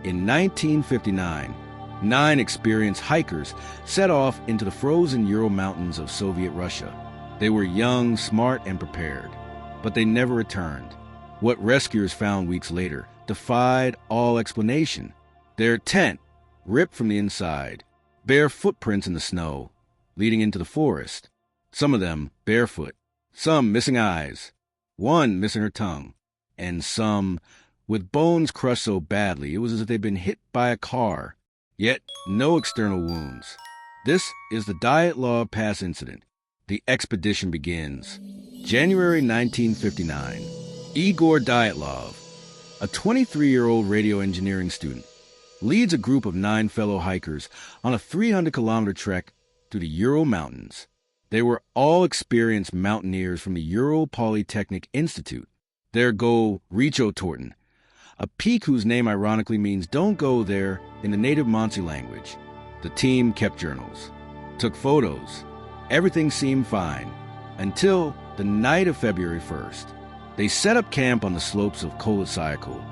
In 1959, 9 experienced hikers set off into the frozen Ural Mountains of Soviet Russia. They were young, smart, and prepared, but they never returned. What rescuers found weeks later defied all explanation. Their tent, ripped from the inside, bare footprints in the snow, leading into the forest. Some of them barefoot, some missing eyes, one missing her tongue, and some with bones crushed so badly it was as if they'd been hit by a car, yet no external wounds. This is the Dyatlov Pass Incident. The expedition begins. January 1959. Igor Dyatlov, a 23-year-old radio engineering student, leads a group of 9 fellow hikers on a 300-kilometer trek through the Ural Mountains. They were all experienced mountaineers from the Ural Polytechnic Institute. Their goal, Richotorten, a peak whose name ironically means "don't go there" in the native Mansi language. The team kept journals, took photos. Everything seemed fine until the night of February 1st. They set up camp on the slopes of Kolosyakul,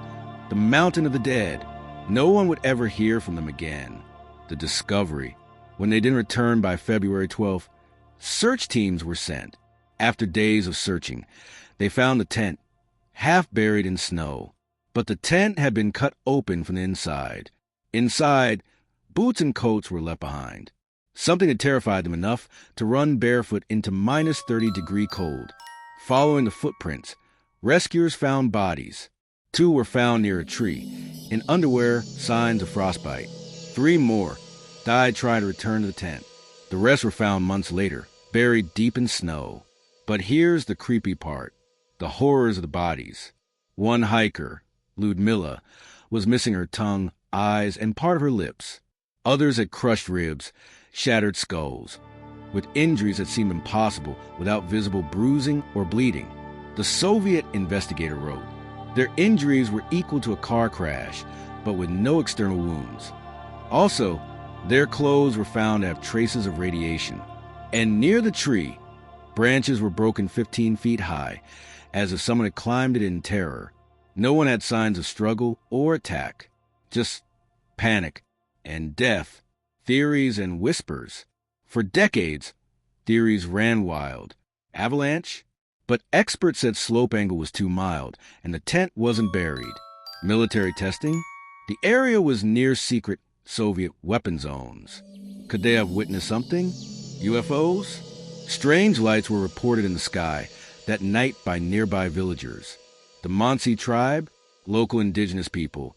the mountain of the dead. No one would ever hear from them again. The discovery. When they didn't return by February 12th, search teams were sent. After days of searching, they found the tent, half buried in snow. But the tent had been cut open from the inside. Inside, boots and coats were left behind. Something had terrified them enough to run barefoot into minus 30-degree cold. Following the footprints, rescuers found bodies. 2 were found near a tree. In underwear, signs of frostbite. 3 more died trying to return to the tent. The rest were found months later, buried deep in snow. But here's the creepy part. The horrors of the bodies. One hiker, Ludmilla, was missing her tongue, eyes, and part of her lips. Others had crushed ribs, shattered skulls, with injuries that seemed impossible without visible bruising or bleeding. The Soviet investigator wrote, their injuries were equal to a car crash, but with no external wounds. Also, their clothes were found to have traces of radiation. And near the tree, branches were broken 15 feet high, as if someone had climbed it in terror. No one had signs of struggle or attack, just panic and death, theories and whispers. For decades, theories ran wild. Avalanche? But experts said slope angle was too mild and the tent wasn't buried. Military testing? The area was near secret Soviet weapon zones. Could they have witnessed something? UFOs? Strange lights were reported in the sky that night by nearby villagers. The Mansi tribe, local indigenous people,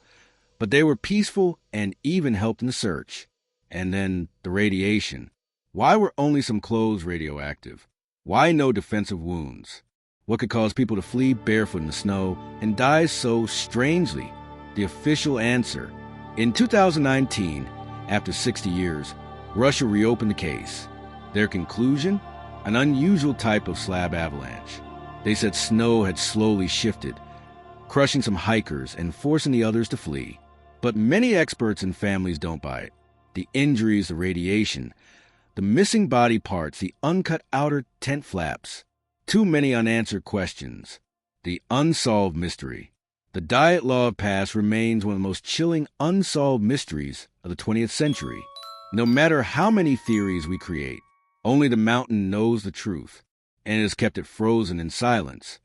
but they were peaceful and even helped in the search. And then the radiation. Why were only some clothes radioactive? Why no defensive wounds? What could cause people to flee barefoot in the snow and die so strangely? The official answer. In 2019, after 60 years, Russia reopened the case. Their conclusion? An unusual type of slab avalanche. They said snow had slowly shifted, crushing some hikers and forcing the others to flee. But many experts and families don't buy it. The injuries, the radiation, the missing body parts, the uncut outer tent flaps. Too many unanswered questions. The unsolved mystery. The Dyatlov Pass remains one of the most chilling unsolved mysteries of the 20th century. No matter how many theories we create, only the mountain knows the truth, and it has kept it frozen in silence